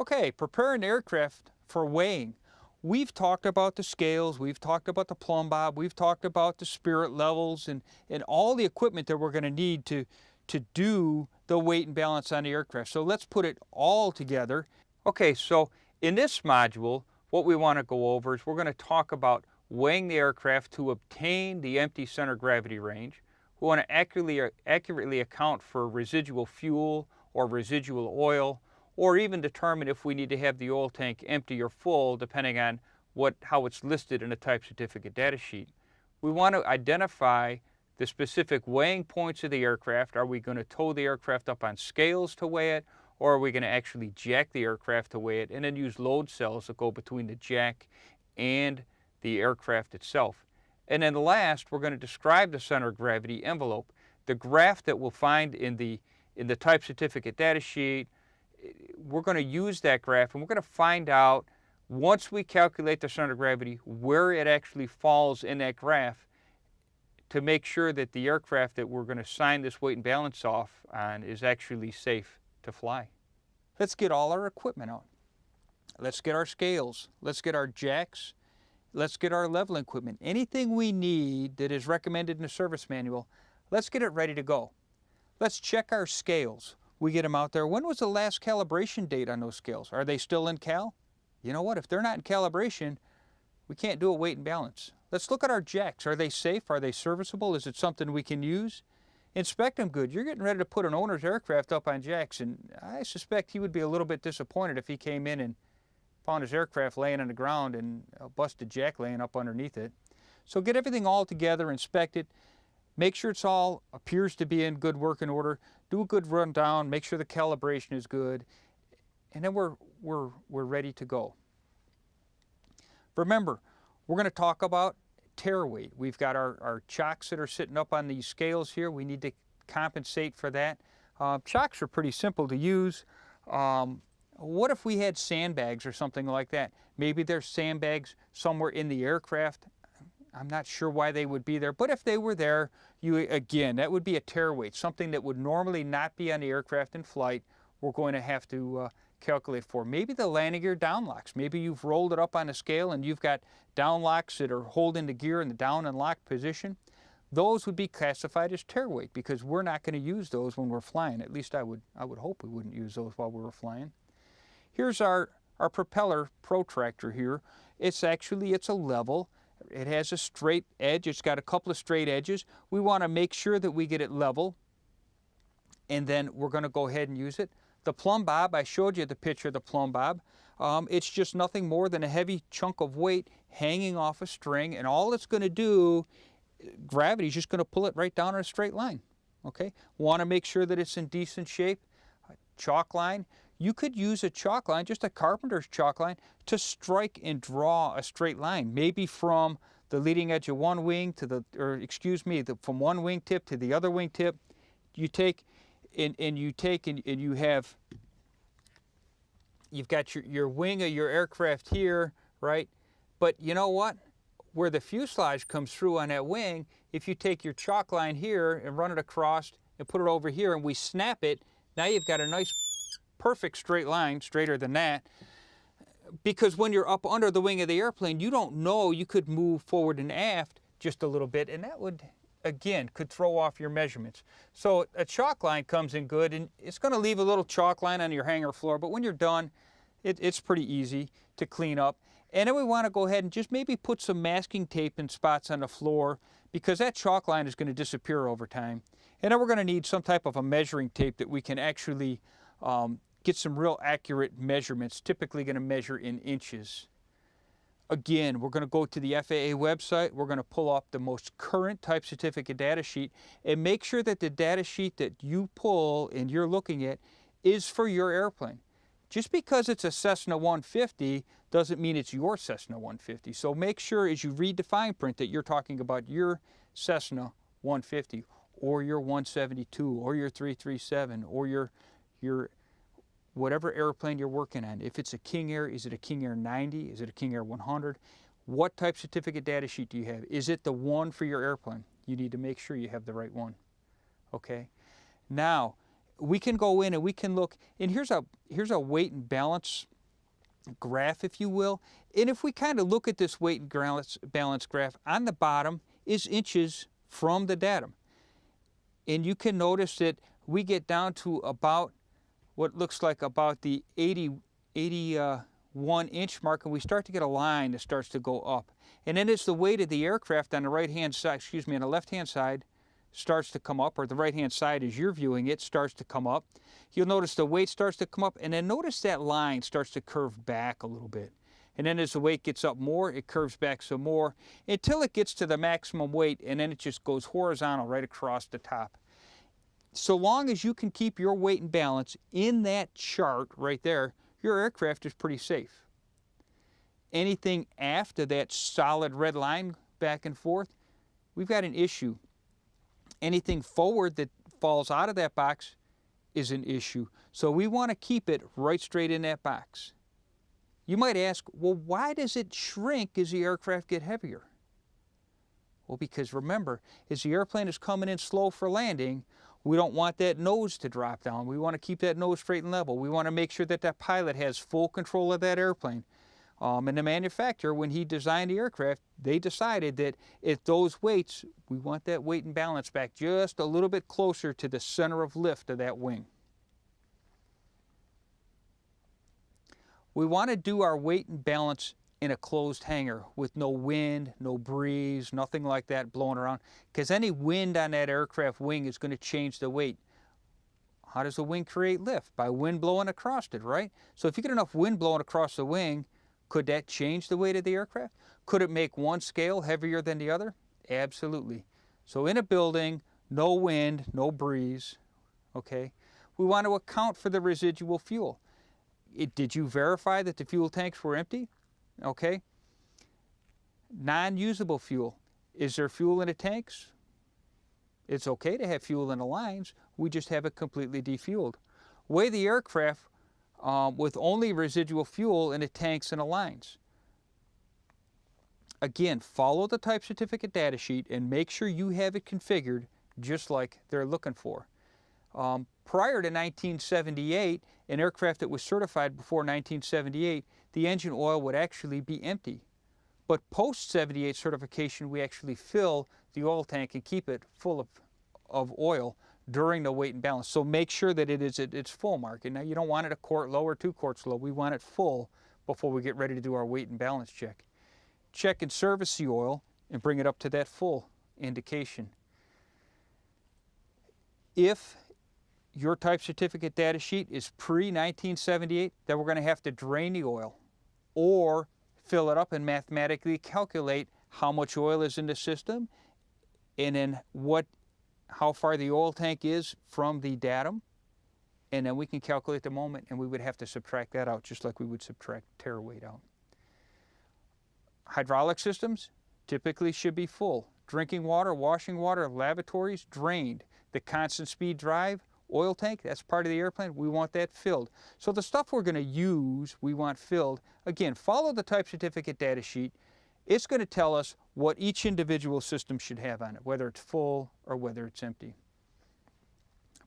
Okay, prepare an aircraft for weighing. We've talked about the scales, we've talked about the plumb bob, we've talked about the spirit levels and all the equipment that we're going to need to do the weight and balance on the aircraft. So let's put it all together. Okay, so in this module, what we want to go over is we're going to talk about weighing the aircraft to obtain the empty center of gravity range. We want to accurately account for residual fuel or residual oil, or even determine if we need to have the oil tank empty or full, depending on how it's listed in the type certificate data sheet. We want to identify the specific weighing points of the aircraft. Are we going to tow the aircraft up on scales to weigh it, or are we going to actually jack the aircraft to weigh it and then use load cells that go between the jack and the aircraft itself? And then last, we're going to describe the center of gravity envelope, the graph that we'll find in the type certificate data sheet. We're going to use that graph and we're going to find out, once we calculate the center of gravity, where it actually falls in that graph to make sure that the aircraft that we're going to sign this weight and balance off on is actually safe to fly. Let's get all our equipment out. Let's get our scales. Let's get our jacks. Let's get our leveling equipment. Anything we need that is recommended in the service manual, let's get it ready to go. Let's check our scales. We get them out there. When was the last calibration date on those scales? Are they still in cal? You know what? If they're not in calibration, we can't do a weight and balance. Let's look at our jacks. Are they safe? Are they serviceable? Is it something we can use? Inspect them good. You're getting ready to put an owner's aircraft up on jacks, and I suspect he would be a little bit disappointed if he came in and found his aircraft laying on the ground and a busted jack laying up underneath it. So get everything all together, inspect it, make sure it's all appears to be in good working order, do a good rundown, make sure the calibration is good, and then we're ready to go. Remember, we're going to talk about tare weight. We've got our chocks that are sitting up on these scales here. We need to compensate for that. Chocks are pretty simple to use. What if we had sandbags or something like that? Maybe there's sandbags somewhere in the aircraft. I'm not sure why they would be there, but if they were there, again, that would be a tare weight, something that would normally not be on the aircraft in flight. We're going to have to calculate for. Maybe the landing gear down locks. Maybe you've rolled it up on a scale and you've got down locks that are holding the gear in the down and lock position. Those would be classified as tare weight because we're not going to use those when we're flying. At least I would hope we wouldn't use those while we were flying. Here's our propeller protractor here. It's a level. It has a straight edge. It's got a couple of straight edges. We want to make sure that we get it level, and then we're going to go ahead and use it. The plumb bob, I showed you the picture of the plumb bob. It's just nothing more than a heavy chunk of weight hanging off a string, and all it's going to do, gravity is just going to pull it right down in a straight line. Okay? Want to make sure that it's in decent shape. Chalk line. You could use a chalk line, just a carpenter's chalk line, to strike and draw a straight line, maybe from the leading edge of one wing to from one wingtip to the other wingtip. You've got your wing of your aircraft here, right? But you know what? Where the fuselage comes through on that wing, if you take your chalk line here and run it across and put it over here and we snap it, now you've got a nice perfect straight line, straighter than that, because when you're up under the wing of the airplane, you don't know, you could move forward and aft just a little bit, and that would, again, could throw off your measurements. So a chalk line comes in good, and it's going to leave a little chalk line on your hangar floor, but when you're done, it's pretty easy to clean up. And then we want to go ahead and just maybe put some masking tape in spots on the floor, because that chalk line is going to disappear over time. And then we're going to need some type of a measuring tape that we can actually get some real accurate measurements, typically going to measure in inches. Again, we're going to go to the FAA website. We're going to pull up the most current type certificate data sheet and make sure that the data sheet that you pull and you're looking at is for your airplane. Just because it's a Cessna 150 doesn't mean it's your Cessna 150. So make sure as you read the fine print that you're talking about your Cessna 150 or your 172 or your 337 or your whatever airplane you're working on. If it's a King Air, is it a King Air 90? Is it a King Air 100? What type certificate data sheet do you have? Is it the one for your airplane? You need to make sure you have the right one. Okay? Now, we can go in and we can look, and here's a weight and balance graph, if you will. And if we kind of look at this weight and balance graph, on the bottom is inches from the datum. And you can notice that we get down to about what looks like about the 81 inch mark, and we start to get a line that starts to go up. And then it's the weight of the aircraft on the right-hand side, excuse me, on the left-hand side starts to come up, or the right-hand side as you're viewing it starts to come up. You'll notice the weight starts to come up, and then notice that line starts to curve back a little bit. And then as the weight gets up more, it curves back some more until it gets to the maximum weight, and then it just goes horizontal right across the top. So long as you can keep your weight and balance in that chart right there, your aircraft is pretty safe. Anything after that solid red line back and forth, we've got an issue. Anything forward that falls out of that box is an issue. So we want to keep it right straight in that box. You might ask, well, why does it shrink as the aircraft get heavier? Well, because remember, as the airplane is coming in slow for landing, we don't want that nose to drop down. We want to keep that nose straight and level. We want to make sure that that pilot has full control of that airplane. And the manufacturer, when he designed the aircraft, they decided that at those weights, we want that weight and balance back just a little bit closer to the center of lift of that wing. We want to do our weight and balance in a closed hangar with no wind, no breeze, nothing like that blowing around, because any wind on that aircraft wing is going to change the weight. How does the wing create lift? By wind blowing across it, right? So if you get enough wind blowing across the wing, could that change the weight of the aircraft? Could it make one scale heavier than the other? Absolutely. So in a building, no wind, no breeze, okay? We want to account for the residual fuel. Did you verify that the fuel tanks were empty? Okay. Non-usable fuel. Is there fuel in the tanks? It's okay to have fuel in the lines. We just have it completely defueled. Weigh the aircraft with only residual fuel in the tanks and the lines. Again, follow the type certificate data sheet and make sure you have it configured just like they're looking for. Prior to 1978, an aircraft that was certified before 1978, the engine oil would actually be empty. But post-78 certification, we actually fill the oil tank and keep it full of oil during the weight and balance. So make sure that it is at its full mark. And now you don't want it a quart low or 2 quarts low. We want it full before we get ready to do our weight and balance check. Check and service the oil and bring it up to that full indication. If your type certificate data sheet is pre-1978, then we're going to have to drain the oil or fill it up and mathematically calculate how much oil is in the system and then how far the oil tank is from the datum, and then we can calculate the moment, and we would have to subtract that out just like we would subtract tare weight out. Hydraulic systems typically should be full. Drinking water, washing water, lavatories, drained. The constant speed drive, oil tank, that's part of the airplane, we want that filled. So the stuff we're going to use, we want filled. Again, follow the type certificate data sheet. It's going to tell us what each individual system should have on it, whether it's full or whether it's empty.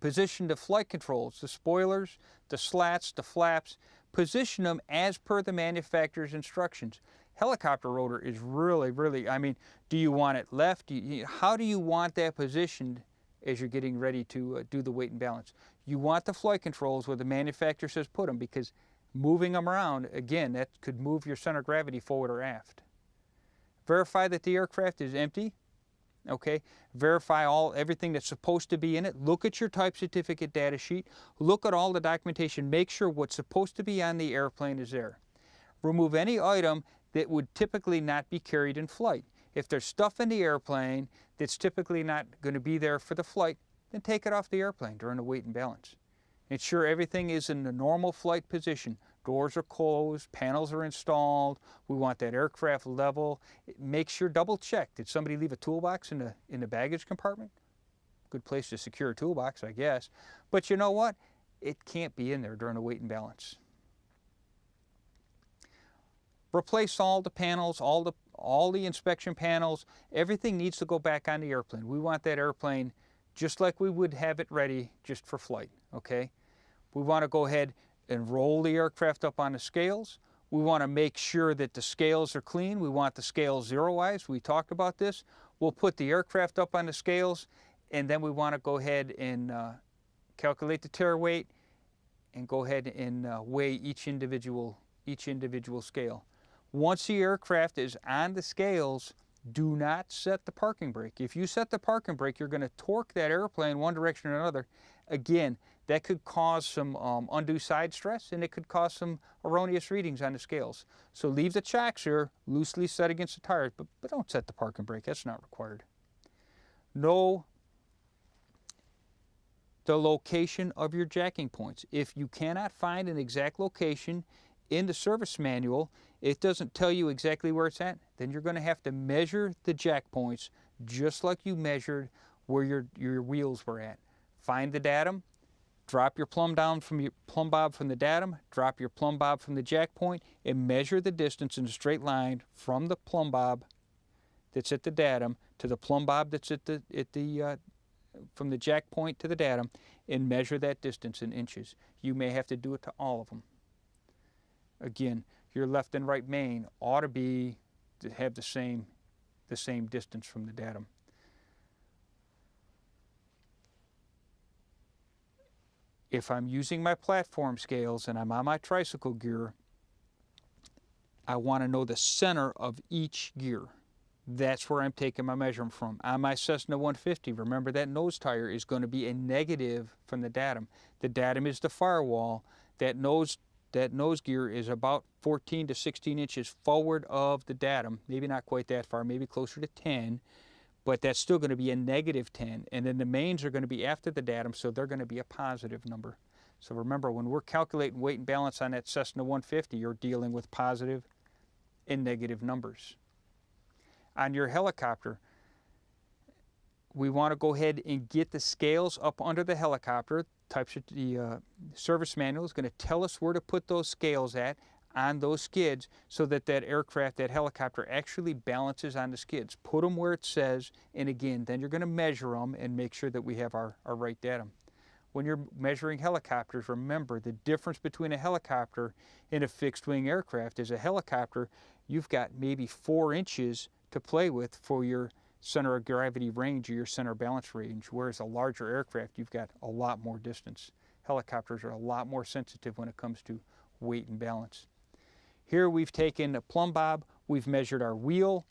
Position the flight controls, the spoilers, the slats, the flaps, position them as per the manufacturer's instructions. Helicopter rotor is really, I mean, do you want it left? How do you want that positioned as you're getting ready to do the weight and balance? You want the flight controls where the manufacturer says put them, because moving them around, again, that could move your center of gravity forward or aft. Verify that the aircraft is empty. Okay, verify everything that's supposed to be in it. Look at your type certificate data sheet. Look at all the documentation. Make sure what's supposed to be on the airplane is there. Remove any item that would typically not be carried in flight. If there's stuff in the airplane that's typically not going to be there for the flight, then take it off the airplane during the weight and balance. Ensure everything is in the normal flight position. Doors are closed, panels are installed. We want that aircraft level. Make sure, double check. Did somebody leave a toolbox in the baggage compartment? Good place to secure a toolbox, I guess. But you know what? It can't be in there during the weight and balance. Replace all the panels, all the inspection panels. Everything needs to go back on the airplane. We want that airplane just like we would have it ready just for flight. okay? We want to go ahead and roll the aircraft up on the scales. We want to make sure that the scales are clean. We want the scales zeroized. We talked about this. We'll put the aircraft up on the scales, and then we want to go ahead and calculate the tare weight and go ahead and weigh each individual scale. Once the aircraft is on the scales, do not set the parking brake. If you set the parking brake, you're going to torque that airplane one direction or another. Again, that could cause some undue side stress, and it could cause some erroneous readings on the scales. So leave the chocks here loosely set against the tires, but don't set the parking brake. That's not required. Know the location of your jacking points. If you cannot find an exact location in the service manual, it doesn't tell you exactly where it's at, then you're going to have to measure the jack points just like you measured where your wheels were at. Find the datum, drop your plumb bob from the datum, drop your plumb bob from the jack point, and measure the distance in a straight line from the plumb bob that's at the datum to the plumb bob that's from the jack point to the datum, and measure that distance in inches. You may have to do it to all of them. Again, your left and right main ought to have the same distance from the datum. If I'm using my platform scales and I'm on my tricycle gear, I want to know the center of each gear. That's where I'm taking my measurement from. On my Cessna 150, remember that nose tire is going to be a negative from the datum. The datum is the firewall. That nose gear is about 14 to 16 inches forward of the datum. Maybe not quite that far, maybe closer to 10, but that's still going to be a negative 10. And then the mains are going to be after the datum, so they're going to be a positive number. So remember, when we're calculating weight and balance on that Cessna 150, you're dealing with positive and negative numbers. On your helicopter, we want to go ahead and get the scales up under the helicopter. The service manual is going to tell us where to put those scales at on those skids so that that aircraft, that helicopter, actually balances on the skids. Put them where it says, and again, then you're going to measure them and make sure that we have our right datum. When you're measuring helicopters, remember the difference between a helicopter and a fixed-wing aircraft is a helicopter, you've got maybe 4 inches to play with for your center of gravity range or your center of balance range, whereas a larger aircraft, you've got a lot more distance. Helicopters are a lot more sensitive when it comes to weight and balance. Here we've taken a plumb bob, we've measured our wheel,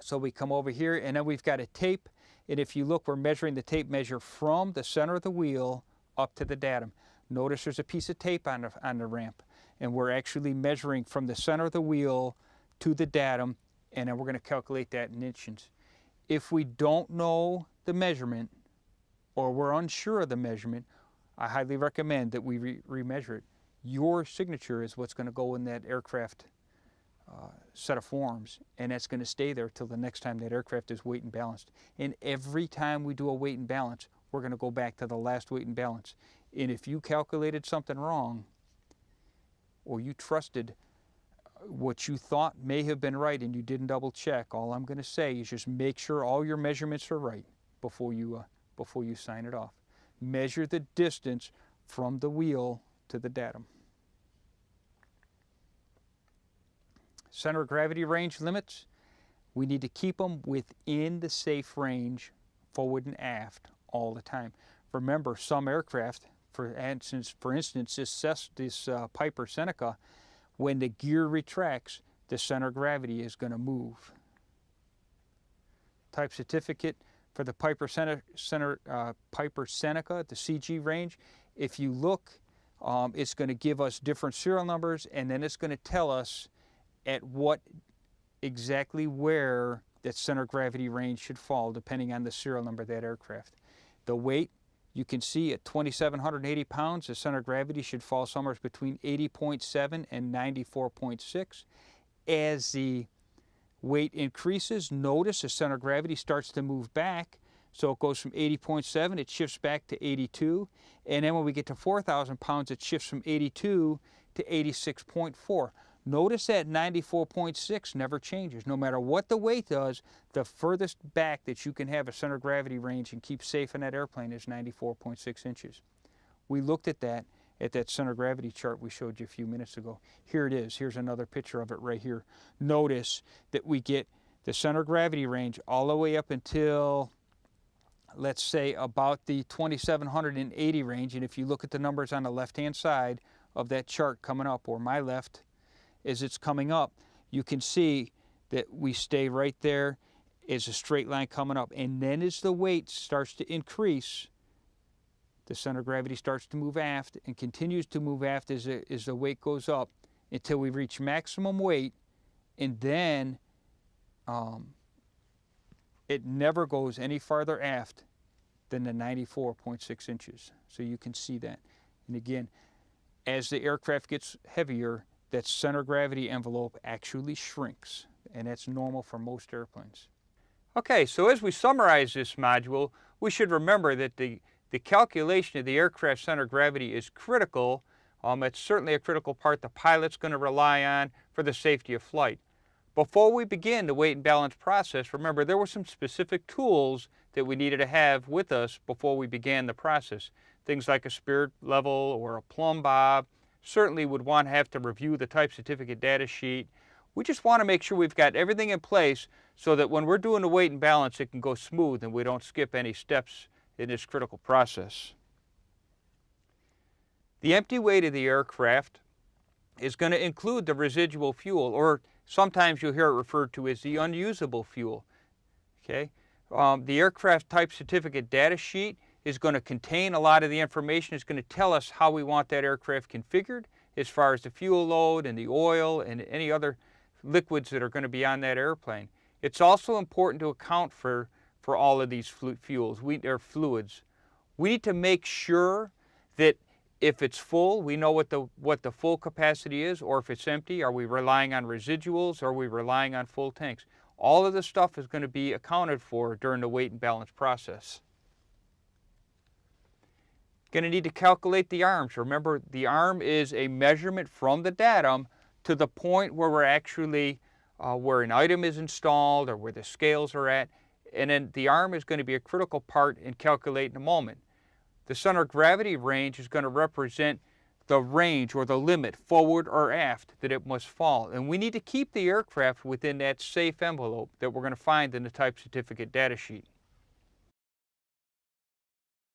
so we come over here, and then we've got a tape, and if you look, we're measuring the tape measure from the center of the wheel up to the datum. Notice there's a piece of tape on the ramp, and we're actually measuring from the center of the wheel to the datum, and then we're going to calculate that in inches. If we don't know the measurement, or we're unsure of the measurement, I highly recommend that we remeasure it. Your signature is what's going to go in that aircraft set of forms, and that's going to stay there till the next time that aircraft is weight and balanced. And every time we do a weight and balance, we're going to go back to the last weight and balance. And if you calculated something wrong, or you trusted what you thought may have been right and you didn't double check, all I'm going to say is just make sure all your measurements are right before you sign it off. Measure the distance from the wheel to the datum. Center of gravity range limits, we need to keep them within the safe range forward and aft all the time. Remember, some aircraft, for instance, this Piper Seneca, when the gear retracts, the center of gravity is going to move. Type certificate for the Piper Seneca, the CG range, if you look, it's going to give us different serial numbers, and then it's going to tell us at exactly where that center of gravity range should fall, depending on the serial number of that aircraft. The weight, you can see at 2,780 pounds, the center of gravity should fall somewhere between 80.7 and 94.6. As the weight increases, notice the center of gravity starts to move back. So it goes from 80.7, it shifts back to 82. And then when we get to 4,000 pounds, it shifts from 82 to 86.4. Notice that 94.6 never changes. No matter what the weight does, the furthest back that you can have a center of gravity range and keep safe in that airplane is 94.6 inches. We looked at that center of gravity chart we showed you a few minutes ago. Here it is. Here's another picture of it right here. Notice that we get the center of gravity range all the way up until, let's say, about the 2780 range. And if you look at the numbers on the left-hand side of that chart coming up, or my left, as it's coming up, you can see that we stay right there as a straight line coming up. And then as the weight starts to increase, the center of gravity starts to move aft and continues to move aft as the weight goes up until we reach maximum weight, and then it never goes any farther aft than the 94.6 inches. So you can see that. And again, as the aircraft gets heavier, that center of gravity envelope actually shrinks, and that's normal for most airplanes. Okay, so as we summarize this module, we should remember that the calculation of the aircraft center of gravity is critical. It's certainly a critical part the pilot's going to rely on for the safety of flight. Before we begin the weight and balance process, remember there were some specific tools that we needed to have with us before we began the process. Things like a spirit level or a plumb bob. Certainly would want to have to review the type certificate data sheet. We just want to make sure we've got everything in place so that when we're doing the weight and balance, it can go smooth and we don't skip any steps in this critical process. The empty weight of the aircraft is going to include the residual fuel, or sometimes you'll hear it referred to as the unusable fuel. Okay? The aircraft type certificate data sheet is going to contain a lot of the information. It's going to tell us how we want that aircraft configured as far as the fuel load and the oil and any other liquids that are going to be on that airplane. It's also important to account for all of these fuels, or fluids. We need to make sure that if it's full, we know what the full capacity is, or if it's empty, are we relying on residuals, or are we relying on full tanks? All of this stuff is going to be accounted for during the weight and balance process. Going to need to calculate the arms. Remember, the arm is a measurement from the datum to the point where we're actually, where an item is installed or where the scales are at. And then the arm is going to be a critical part in calculating the moment. The center of gravity range is going to represent the range or the limit, forward or aft, that it must fall. And we need to keep the aircraft within that safe envelope that we're going to find in the type certificate data sheet.